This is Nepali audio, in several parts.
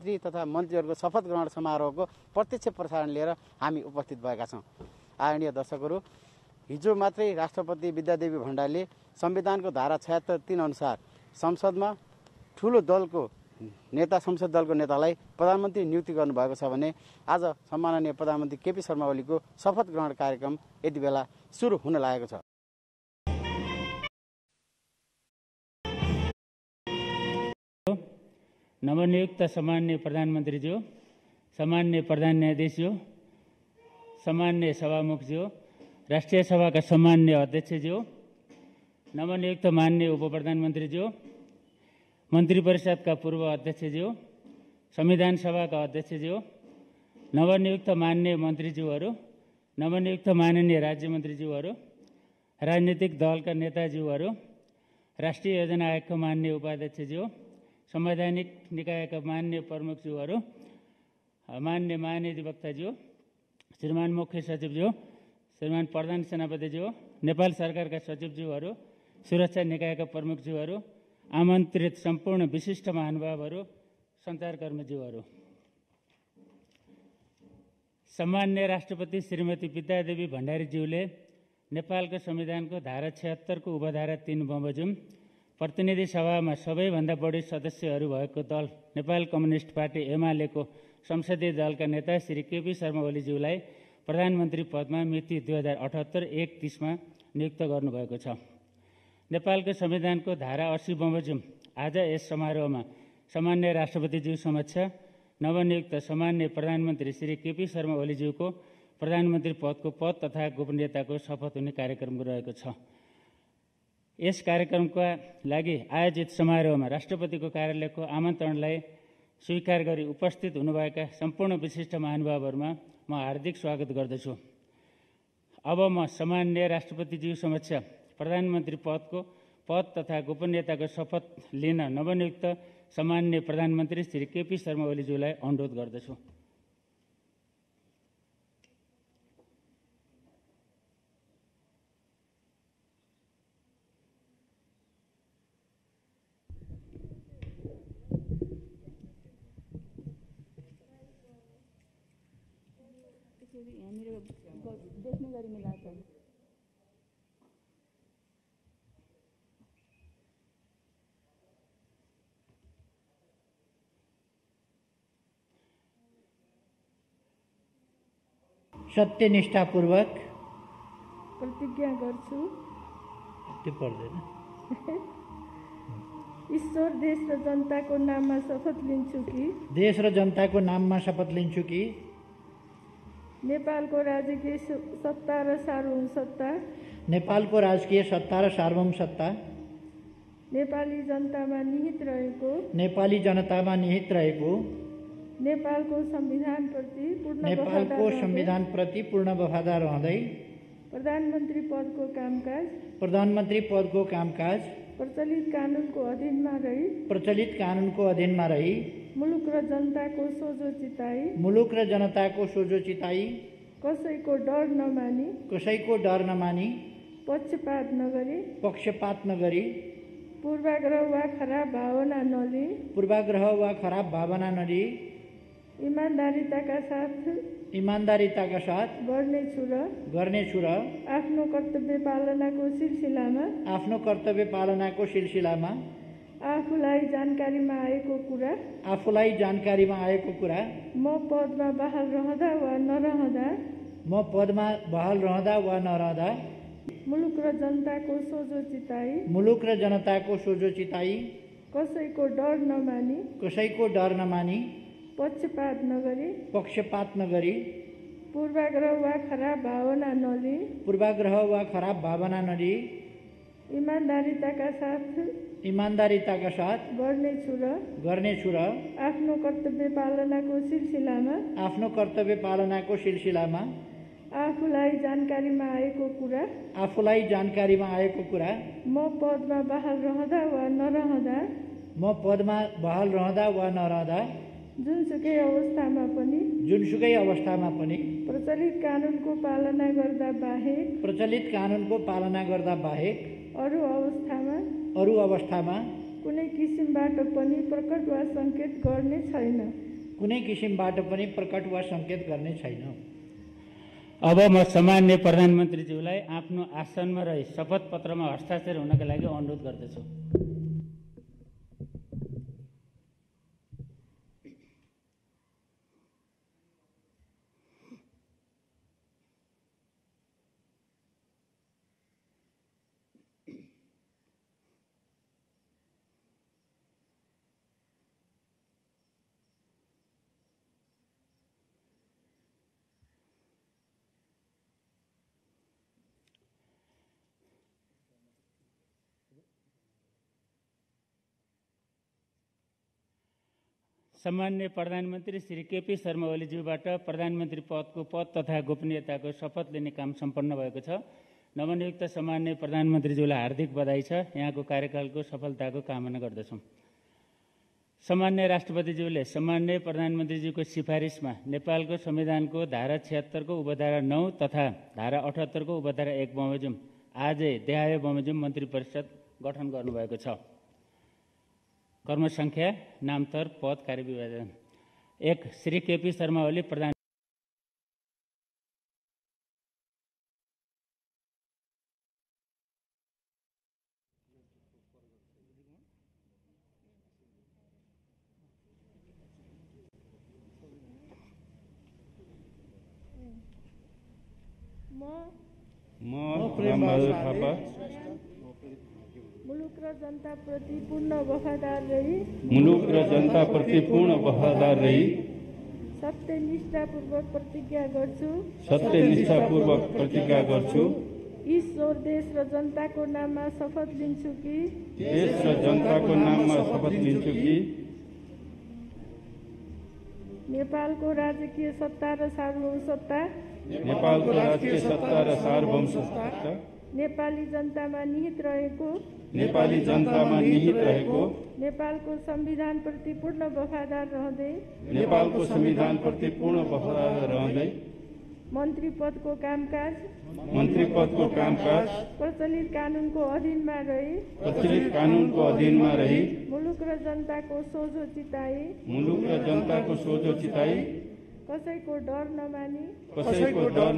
प्रधानमन्त्री तथा मन्त्रीहरूको शपथ ग्रहण समारोहको प्रत्यक्ष प्रसारण लिएर हामी उपस्थित भएका छौँ। आदरणीय दर्शकहरू, हिजो मात्रै राष्ट्रपति विद्यादेवी भण्डारीले संविधानको धारा 76(3) अनुसार संसद दलको नेतालाई प्रधानमन्त्री नियुक्ति गर्नुभएको छ भने आज सम्माननीय प्रधानमन्त्री केपी शर्मा ओलीको शपथ ग्रहण कार्यक्रम यति बेला सुरु हुन लागेको छ। नवनियुक्त सामान्य प्रधानमन्त्रीज्यू, सामान्य प्रधान न्यायाधीशज्यू, सामान्य सभामुखज्यू, राष्ट्रिय सभाका सामान्य अध्यक्षज्यू, नवनियुक्त मान्य उप प्रधानमन्त्रीज्यू, मन्त्री परिषदका पूर्व अध्यक्षज्यू, संविधान सभाका अध्यक्षज्यू, नवनियुक्त मान्य मन्त्रीज्यूहरू, नवनियुक्त माननीय राज्य मन्त्रीज्यूहरू, राजनीतिक दलका नेताज्यूहरू, राष्ट्रिय योजना आयोगका मान्य उपाध्यक्षज्यू, संवैधानिक निकायका मान्य प्रमुखज्यूहरू, मान्य महाधिवक्ताज्यू, श्रीमान मुख्य सचिवज्यू, श्रीमान प्रधान सेनापतिज्यू, नेपाल सरकारका सचिवज्यूहरू, सुरक्षा निकायका प्रमुखज्यूहरू, आमन्त्रित सम्पूर्ण विशिष्ट महानुभावहरू, सञ्चारकर्मीज्यूहरू, सम्मान्य राष्ट्रपति श्रीमती विद्यादेवी भण्डारीज्यूले नेपालको संविधानको धारा 76 को उपधारा 3 बमोजिम प्रतिनिधि सभामा सबैभन्दा बढी सदस्यहरू भएको दल नेपाल कम्युनिस्ट पार्टी एमालेको संसदीय दलका नेता श्री केपी शर्मा ओलीज्यूलाई प्रधानमन्त्री पदमा मिति 2078-1-30मा नियुक्त गर्नुभएको छ। नेपालको संविधानको धारा 80 बमोजिम आज यस समारोहमा सामान्य राष्ट्रपतिज्यू समक्ष नवनियुक्त सामान्य प्रधानमन्त्री श्री केपी शर्मा ओलीज्यूको प्रधानमन्त्री पदको पद तथा गोपनीयताको शपथ हुने कार्यक्रम रहेको छ। यस कार्यक्रमका लागि आयोजित समारोहमा राष्ट्रपतिको कार्यालयको आमन्त्रणलाई स्वीकार गरी उपस्थित हुनुभएका सम्पूर्ण विशिष्ट महानुभावहरूमा म हार्दिक स्वागत गर्दछु। अब म सामान्य राष्ट्रपतिज्यू समक्ष प्रधानमन्त्री पदको पद तथा गोपनीयताको शपथ लिन नवनियुक्त सामान्य प्रधानमन्त्री श्री केपी शर्मा ओलीज्यूलाई अनुरोध गर्दछु। देख्ने गरी मिलाएको सत्यनिष्ठापूर्वक प्रतिज्ञा गर्छु त्यो पर्दैन। ईश्वर देश र जनताको नाममा शपथ लिन्छु कि देश र जनताको नाममा शपथ लिन्छु कि नेपालको राजकीय सत्ता र सार्वभौम सत्ता नेपालको राजकीय सत्ता र सार्वभौम सत्ता नेपाली जनतामा निहित रहेको नेपालको संविधानप्रति पूर्ण वफादार रहँदै प्रधानमन्त्री पदको कामकाज प्रचलित कानुनको अधीनमा रही मुलुक र जनताको सोझो चिताई कसैको डर नमानी पक्षपात नगरी पूर्वाग्रह वा खराब भावना नलिई ईमानदारीताका साथ गर्नेछु र आफ्नो कर्तव्य पालनाको सिलसिलामा आफूलाई जानकारीमा आएको कुरा म पदमा बहाल रहँदा वा नरहँदा मुलुक र जनताको सोझो चिताई कसैको डर नमानी पक्षपात नगरी पूर्वाग्रह वा खराब भावना नलिई ईमानदारीताका साथ गर्नेछु र आफ्नो कर्तव्य पालनाको सिलसिलामा आफूलाई जानकारीमा आएको कुरा म पदमा बहाल रहँदा वा नरहँदा जुनसुकै अवस्थामा पनि प्रचलित कानुनको पालना गर्दा बाहेक अरू अवस्थामा कुनै किसिमबाट पनि प्रकट वा संकेत गर्ने छैन। कुनै किसिमबाट पनि प्रकट वा सङ्केत गर्ने छैन। अब म सम्माननीय प्रधानमन्त्रीज्यूलाई आफ्नो आसनमा रही शपथ पत्रमा हस्ताक्षर हुनका लागि अनुरोध गर्दछु। सम्माननीय प्रधानमन्त्री श्री केपी शर्मा ओलीज्यूबाट प्रधानमन्त्री पदको पद तथा गोपनीयताको शपथ लिने काम सम्पन्न भएको छ। नवनियुक्त सम्माननीय प्रधानमन्त्रीज्यूलाई हार्दिक बधाई छ। यहाँको कार्यकालको सफलताको कामना गर्दछौँ। सम्माननीय राष्ट्रपतिज्यूले सम्माननीय प्रधानमन्त्रीज्यूको सिफारिसमा नेपालको संविधानको धारा 76 को उपधारा 9 तथा धारा 78 को उपधारा 1 बमोजिम आजै देहाय बमोजिम मन्त्री परिषद गठन गर्नुभएको छ। कर्म संख्या, नामतर, पद, कार्यविभाजन। 1 श्री केपी शर्मा ओली प्रधान म प्रेमबहादुर थापा मुलुक र जनताप्रति पूर्ण वफादार रही सत्यनिष्ठापूर्वक प्रतिज्ञा गर्छु। ईश्वर, देश र जनताको नाममा शपथ लिन्छु कि नेपालको राजकीय सत्ता र सार्वभौमसत्ता नेपाली जनतामा निहित रहेको नेपालको संविधानप्रति पूर्ण वफादार रहँदै मन्त्री पदको कामकाज प्रचलित कानूनको अधीनमा रही मुलुक र जनताको सोझो चिताई कसैको डर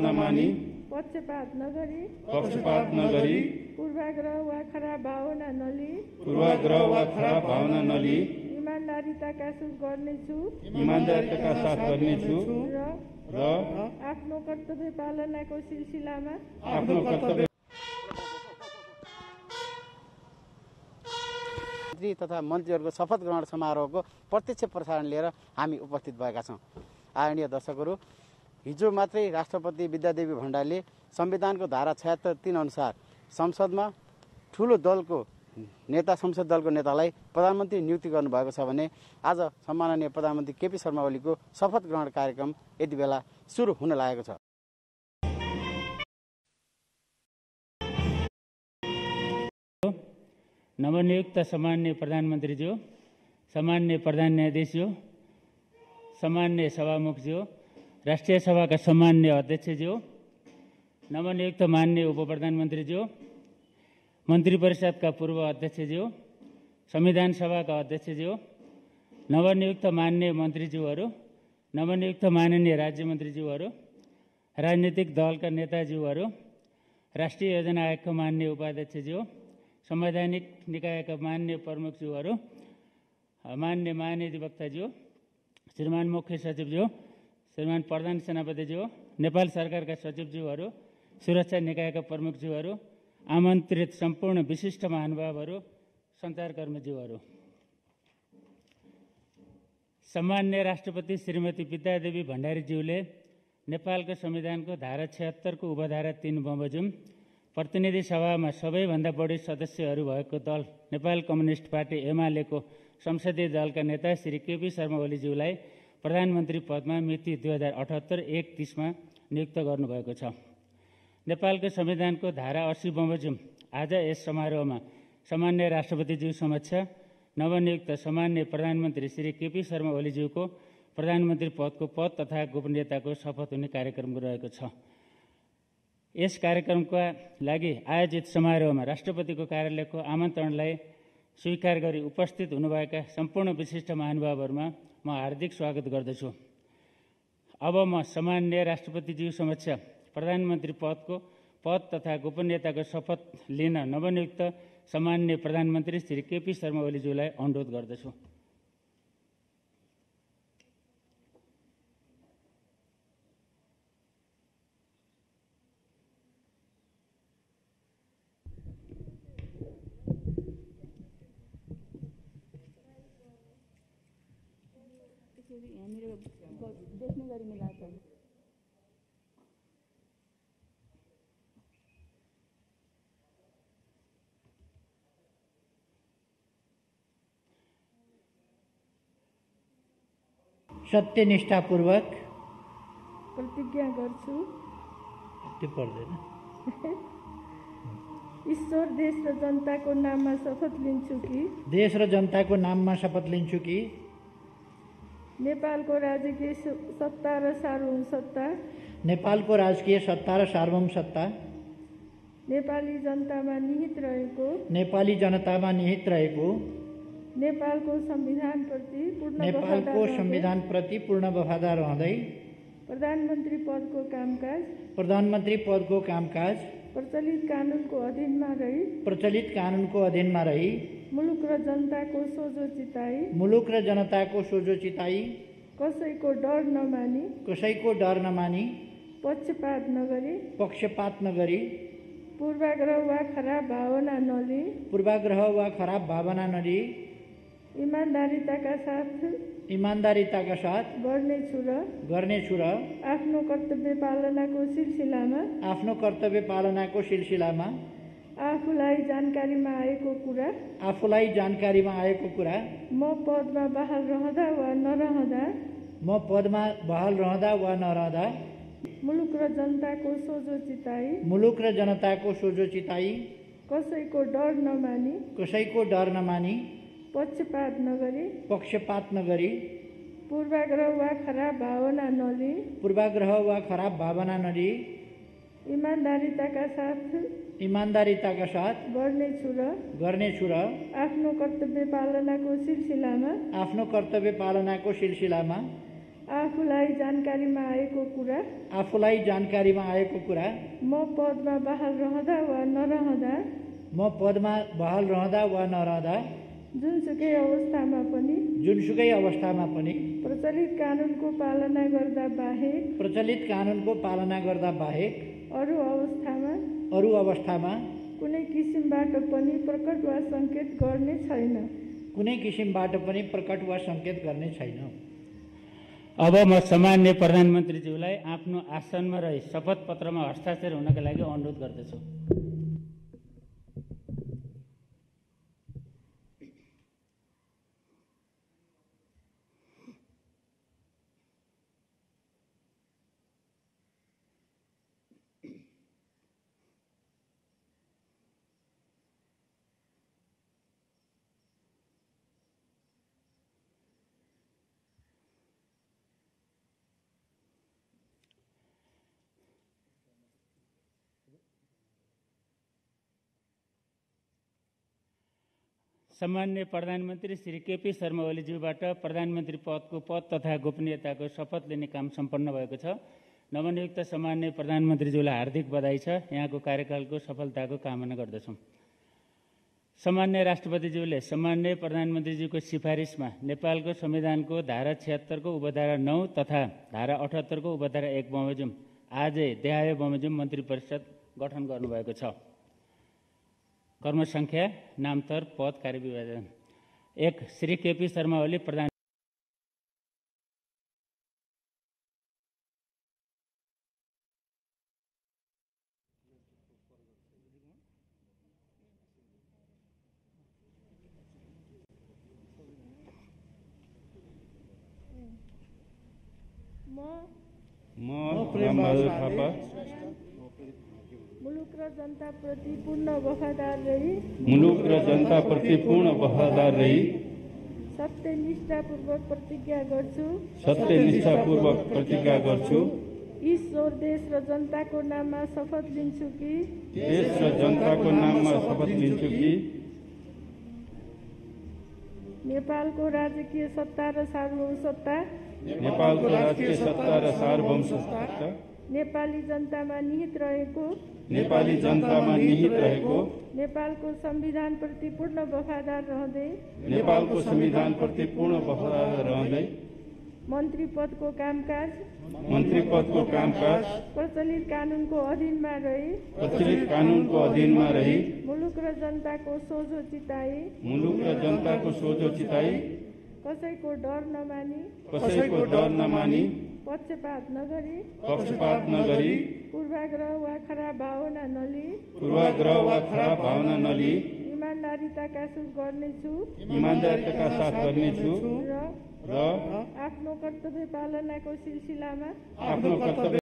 नमानी पक्षपात नगरी पूर्वाग्रह वा खराब भावना नलिई इमानदारीका साथ गर्नेछु र आफ्नो कर्तव्य पालनाको सिलसिलामा मन्त्री तथा मन्त्रीहरूको शपथ ग्रहण समारोहको प्रत्यक्ष प्रसारण लिएर हामी उपस्थित भएका छौँ। आदरणीय दर्शकहरू, हिजो मात्रै राष्ट्रपति विद्यादेवी भण्डारीले संविधानको धारा 76(3) अनुसार संसदमा ठुलो दलको नेतालाई प्रधानमन्त्री नियुक्ति गर्नुभएको छ भने आज सम्माननीय प्रधानमन्त्री केपी शर्मा ओलीको शपथ ग्रहण कार्यक्रम यति बेला सुरु हुन लागेको छ। नवनियुक्त सम्माननीय प्रधानमन्त्रीज्यू, सम्माननीय प्रधान न्यायाधीशज्यू, सम्माननीय सभामुखज्यू, राष्ट्रिय सभाका सम्माननीय अध्यक्षज्यू, नवनियुक्त माननीय उप प्रधानमन्त्रीज्यू, मन्त्री परिषदका पूर्व अध्यक्षज्यू, संविधान सभाका अध्यक्षज्यू, नवनियुक्त माननीय मन्त्रीज्यूहरू, नवनियुक्त माननीय राज्यमन्त्रीज्यूहरू, राजनीतिक दलका नेताज्यूहरू, राष्ट्रिय योजना आयोगका माननीय उपाध्यक्षज्यू, संवैधानिक निकायका माननीय प्रमुखज्यूहरू, माननीय महाधिवक्ताज्यू, श्रीमान मुख्य सचिवज्यू, श्रीमान प्रधान सेनापतिज्यू, नेपाल सरकारका सचिवज्यूहरू, सुरक्षा निकायका प्रमुखज्यूहरू, आमन्त्रित सम्पूर्ण विशिष्ट महानुभावहरू, सञ्चारकर्मीज्यूहरू, सम्माननीय राष्ट्रपति श्रीमती विद्यादेवी भण्डारीज्यूले नेपालको संविधानको धारा 76 को उपधारा 3 बमोजिम प्रतिनिधि सभामा सबैभन्दा बढी सदस्यहरू भएको दल नेपाल कम्युनिस्ट पार्टी एमालेको संसदीय दलका नेता श्री केपी शर्मा ओलीज्यूलाई प्रधानमन्त्री पदमा मिति 2078-130 नियुक्त गर्नुभएको छ। नेपालको संविधानको धारा 80 बमोजिम आज यस समारोहमा सम्माननीय राष्ट्रपतिज्यू समक्ष नवनियुक्त सम्माननीय प्रधानमन्त्री श्री केपी शर्मा ओलीज्यूको प्रधानमन्त्री पदको पद तथा गोपनीयताको शपथ हुने कार्यक्रम रहेको छ। यस कार्यक्रमका लागि आयोजित समारोहमा राष्ट्रपतिको कार्यालयको आमन्त्रणलाई स्वीकार गरी उपस्थित हुनुभएका सम्पूर्ण विशिष्ट महानुभावहरूमा म हार्दिक स्वागत गर्दछु। अब म सम्माननीय राष्ट्रपतिज्यू समक्ष प्रधानमन्त्री पद तथा गोपनीयताको शपथ लिन नवनियुक्त सम्माननीय प्रधानमन्त्री श्री केपी शर्मा ओलीज्यूलाई अनुरोध गर्दछु। देख्ने गरी मिलाएको सत्यनिष्ठापूर्वक प्रतिज्ञा गर्छु त्यो पर्दैन। ईश्वर देश र जनताको नाममा शपथ लिन्छु कि देश र जनताको नाममा शपथ लिन्छु कि नेपालको राजकीय सत्ता र सार्वभौम सत्ता नेपालको राजकीय सत्ता र सार्वभौम सत्ता नेपाली जनतामा निहित रहेको नेपालको संविधानप्रति पूर्ण वफादार रहँदै प्रधानमन्त्री पदको कामकाज प्रचलित कानुनको अधीनमा रही मुलुक र जनताको सोझो चिताई कसैको डर नमानी पक्षपात नगरी पूर्वाग्रह वा खराब भावना नलिई ईमानदारीताका साथ गर्नेछु र आफ्नो कर्तव्य पालनाको सिलसिलामा आफूलाई जानकारीमा आएको कुरा म पदमा बहाल रहँदा वा नरहँदा मुलुक र जनताको सोझो चिताई कसैको डर नमानी पक्षपात नगरी पूर्वाग्रह वा खराब भावना नलिई ईमानदारीताका साथ गर्नेछु र आफ्नो कर्तव्य पालनाको सिलसिलामा आफूलाई जानकारीमा आएको कुरा म पदमा बहाल रहँदा वा नरहँदा जुनसुकै अवस्थामा पनि प्रचलित कानुनको पालना गर्दा बाहेक अरू अवस्थामा कुनै किसिमबाट पनि प्रकट वा संकेत गर्ने छैन। अब म सम्माननीय प्रधानमन्त्रीज्यूलाई आफ्नो आसनमा रही शपथ पत्रमा हस्ताक्षर हुनका लागि अनुरोध गर्दछु। सम्माननीय प्रधानमन्त्री श्री केपी शर्मा ओलीज्यूबाट प्रधानमन्त्री पदको पद तथा गोपनीयताको शपथ लिने काम सम्पन्न भएको छ। नवनियुक्त सम्माननीय प्रधानमन्त्रीज्यूलाई हार्दिक बधाई छ। यहाँको कार्यकालको सफलताको कामना गर्दछौँ। सम्माननीय राष्ट्रपतिज्यूले सम्माननीय प्रधानमन्त्रीज्यूको सिफारिसमा नेपालको संविधानको धारा 76 को उपधारा 9 तथा धारा 78 को उपधारा 1 बमोजिम आजै देहाय बमोजिम मन्त्री परिषद गठन गर्नुभएको छ। कर्म संख्या नामतर पद कार्यविभाजन 1 श्री केपी शर्मा ओली प्रधान म प्रेमबहादुर थापा मुलुक र जनताप्रति पूर्ण वफादार रही सत्यनिष्ठापूर्वक प्रतिज्ञा गर्छु। ईश्वर देश र जनताको नाममा शपथ लिन्छु कि नेपालको राजकीय सत्ता र सार्वभौम सत्ता नेपालको राष्ट्रिय सत्ता र सार्वभौम सत्ता नेपाली जनतामा निहित रहेको नेपाली जनतामा निहित रहेको नेपालको संविधानप्रति पूर्ण वफादार रहँदै नेपालको संविधानप्रति पूर्ण वफादार रहँदै मन्त्री पदको कामकाज मन्त्री पदको कामकाज प्रचलित कानूनको अधीनमा रही प्रचलित कानूनको अधीनमा रही मुलुक र जनताको सोझो चिताई मुलुक र जनताको सोझो चिताई कसैको डर नमानी कसैको डर नमानी पक्षपात नगरी पक्षपात नगरी पूर्वाग्रह वा खराब भावना नलिई पूर्वाग्रह वा खराब भावना नलिई इमान्दारिताका साथ गर्नेछु इमान्दारिताका साथ गर्नेछु र र आफ्नो कर्तव्य पालनाको सिलसिलामा आफ्नो कर्तव्य